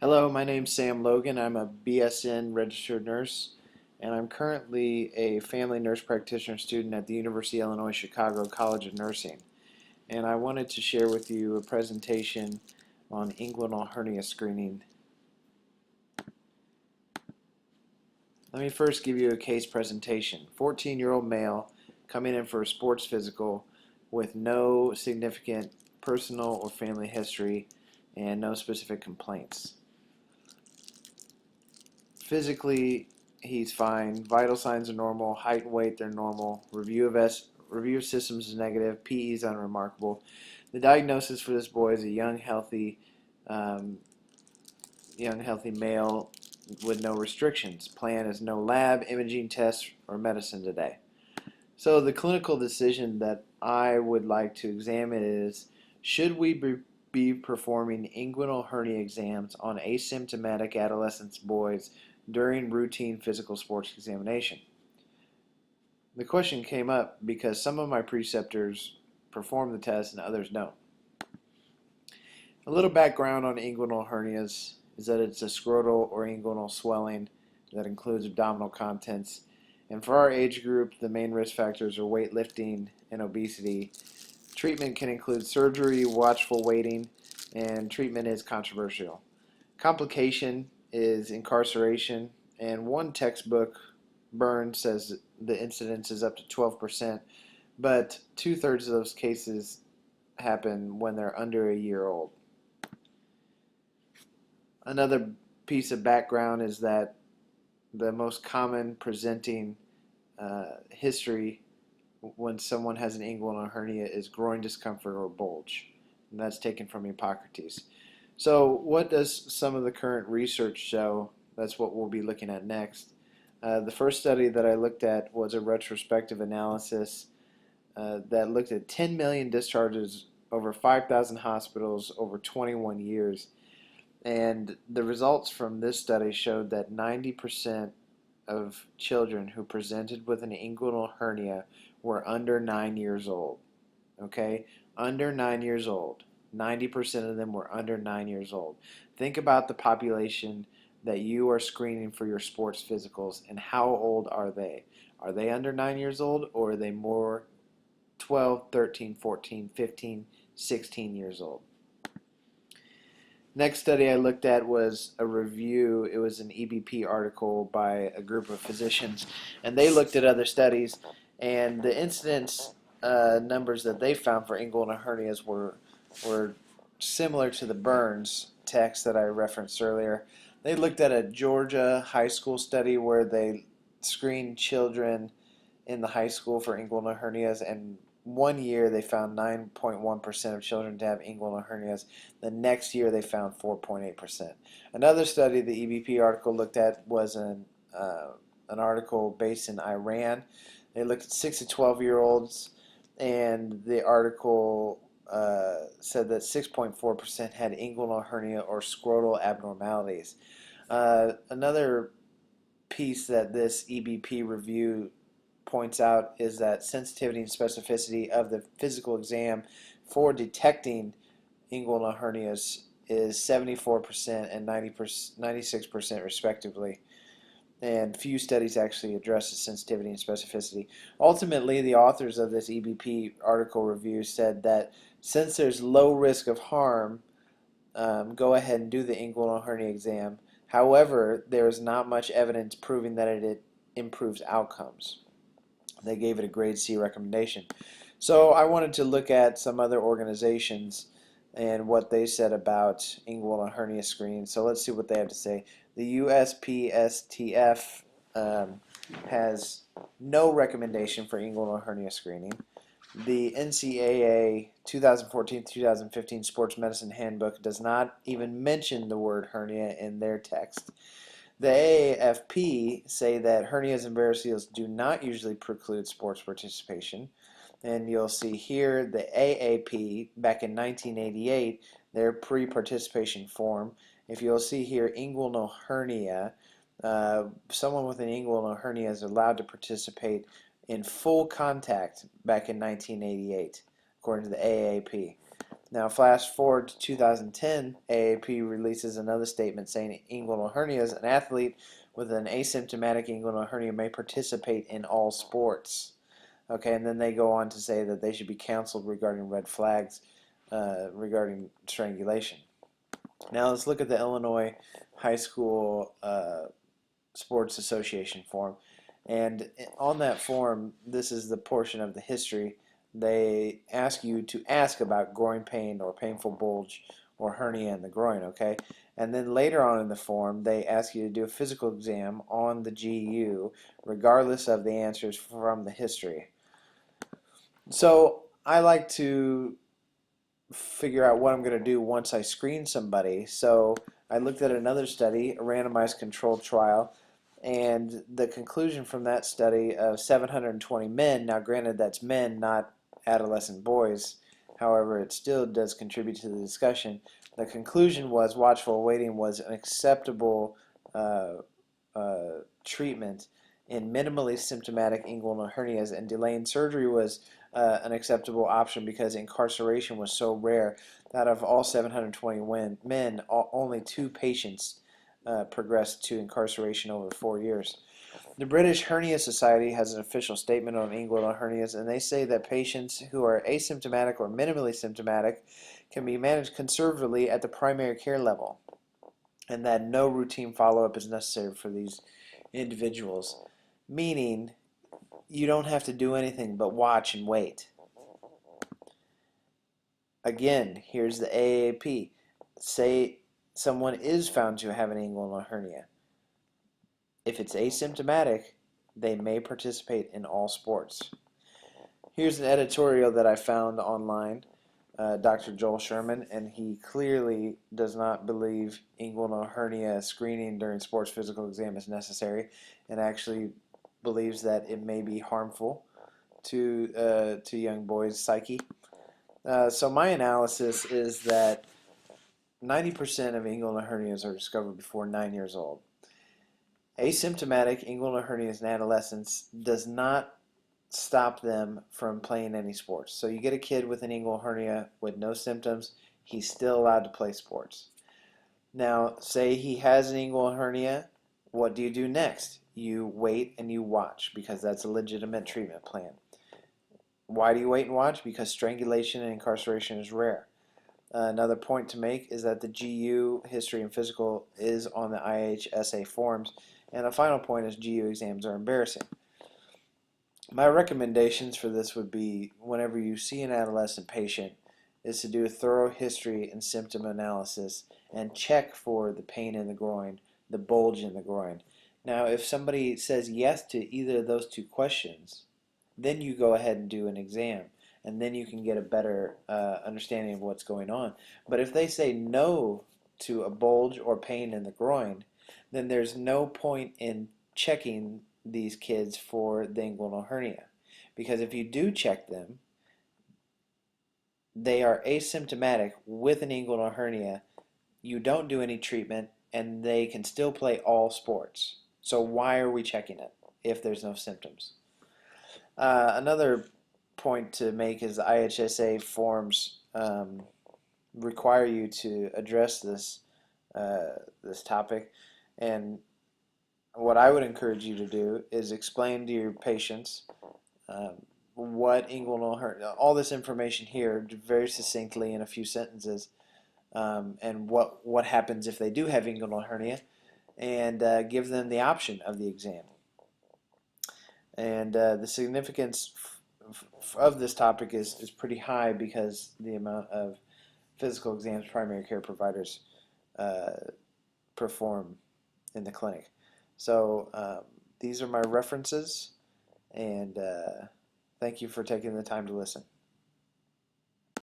Hello, my name's Sam Logan. I'm a BSN registered nurse, and I'm currently a family nurse practitioner student at the University of Illinois Chicago College of Nursing. And I wanted to share with you a presentation on inguinal hernia screening. Let me first give you a case presentation. 14-year-old male coming in for a sports physical with no significant personal or family history and no specific complaints. Physically, he's fine. Vital signs are normal. Height and weight, they're normal. Review of systems is negative. PE is unremarkable. The diagnosis for this boy is a um, young healthy male with no restrictions. Plan is no lab, imaging tests, or medicine today. So the clinical decision that I would like to examine is, should we be performing inguinal hernia exams on asymptomatic adolescent boys during routine physical sports examination? The question came up because some of my preceptors perform the test and others don't. A little background on inguinal hernias is that it's a scrotal or inguinal swelling that includes abdominal contents. And for our age group, the main risk factors are weightlifting and obesity. Treatment can include surgery, watchful waiting, and treatment is controversial. Complication is incarceration, and one textbook, Burns, says the incidence is up to 12%, but two-thirds of those cases happen when they're under a year old. Another piece of background is that the most common presenting history when someone has an inguinal hernia is groin discomfort or bulge, and that's taken from Hippocrates. So what does some of the current research show? That's what we'll be looking at next. The first study that I looked at was a retrospective analysis that looked at 10 million discharges over 5,000 hospitals over 21 years. And the results from this study showed that 90% of children who presented with an inguinal hernia were under 9 years old. Okay? Under 9 years old. 90% of them were under 9 years old. Think about the population that you are screening for your sports physicals, and how old are they? Are they under 9 years old, or are they more 12, 13, 14, 15, 16 years old? Next study I looked at was a review. It was an EBP article by a group of physicians, and they looked at other studies, and the incidence numbers that they found for inguinal hernias were similar to the Burns text that I referenced earlier. They looked at a Georgia high school study where they screened children in the high school for inguinal hernias, and one year they found 9.1% of children to have inguinal hernias. The next year they found 4.8%. Another study the EBP article looked at was an article based in Iran. They looked at 6 to 12-year-olds, and the article said that 6.4% had inguinal hernia or scrotal abnormalities. Another piece that this EBP review points out is that sensitivity and specificity of the physical exam for detecting inguinal hernias is 74% and 96% respectively. And few studies actually address the sensitivity and specificity. Ultimately, the authors of this EBP article review said that since there's low risk of harm, go ahead and do the inguinal hernia exam. However, there is not much evidence proving that it improves outcomes. They gave it a grade C recommendation. So I wanted to look at some other organizations and what they said about inguinal hernia screening. So let's see what they have to say. The USPSTF has no recommendation for inguinal hernia screening. The NCAA 2014-2015 Sports Medicine Handbook does not even mention the word hernia in their text. The AAFP say that hernias and variceles do not usually preclude sports participation. And you'll see here the AAP back in 1988, their pre-participation form. If you'll see here, inguinal hernia, someone with an inguinal hernia is allowed to participate in full contact back in 1988, according to the AAP. Now, flash forward to 2010, AAP releases another statement saying inguinal hernias, an athlete with an asymptomatic inguinal hernia may participate in all sports. Okay, and then they go on to say that they should be counseled regarding red flags regarding strangulation. Now, let's look at the Illinois High School Sports Association form. And on that form, this is the portion of the history. They ask you to ask about groin pain or painful bulge or hernia in the groin, okay? And then later on in the form, they ask you to do a physical exam on the GU, regardless of the answers from the history. So I like to figure out what I'm going to do once I screen somebody. So I looked at another study, a randomized controlled trial, and the conclusion from that study of 720 men, now granted that's men, not adolescent boys, however it still does contribute to the discussion. The conclusion was watchful waiting was an acceptable uh, treatment in minimally symptomatic inguinal hernias, and delaying surgery was an acceptable option because incarceration was so rare. Out of all 720 men, only 2 patients progressed to incarceration over 4 years. The British Hernia Society has an official statement on inguinal hernias, and they say that patients who are asymptomatic or minimally symptomatic can be managed conservatively at the primary care level, and that no routine follow-up is necessary for these individuals, meaning you don't have to do anything but watch and wait. Again, here's the AAP. Say someone is found to have an inguinal hernia. If it's asymptomatic, they may participate in all sports. Here's an editorial that I found online, Dr. Joel Sherman, and he clearly does not believe inguinal hernia screening during sports physical exam is necessary, and actually believes that it may be harmful to young boys' psyche. So my analysis is that 90% of inguinal hernias are discovered before 9 years old. Asymptomatic inguinal hernias in adolescence does not stop them from playing any sports. So you get a kid with an inguinal hernia with no symptoms, he's still allowed to play sports. Now, say he has an inguinal hernia, what do you do next? You wait and you watch, because that's a legitimate treatment plan. Why do you wait and watch? Because strangulation and incarceration is rare. Another point to make is that the GU history and physical is on the IHSA forms. And a final point is GU exams are embarrassing. My recommendations for this would be, whenever you see an adolescent patient, is to do a thorough history and symptom analysis and check for the pain in the groin, the bulge in the groin. Now, if somebody says yes to either of those 2 questions, then you go ahead and do an exam, and then you can get a better understanding of what's going on. But if they say no to a bulge or pain in the groin, then there's no point in checking these kids for the inguinal hernia. Because if you do check them, they are asymptomatic with an inguinal hernia, you don't do any treatment, and they can still play all sports. So why are we checking it if there's no symptoms? Another point to make is the IHSA forms require you to address this topic, and what I would encourage you to do is explain to your patients what inguinal hernia, all this information here very succinctly in a few sentences, and what happens if they do have inguinal hernia, and give them the option of the exam. And the significance of this topic is pretty high because the amount of physical exams primary care providers perform in the clinic. So these are my references, and thank you for taking the time to listen.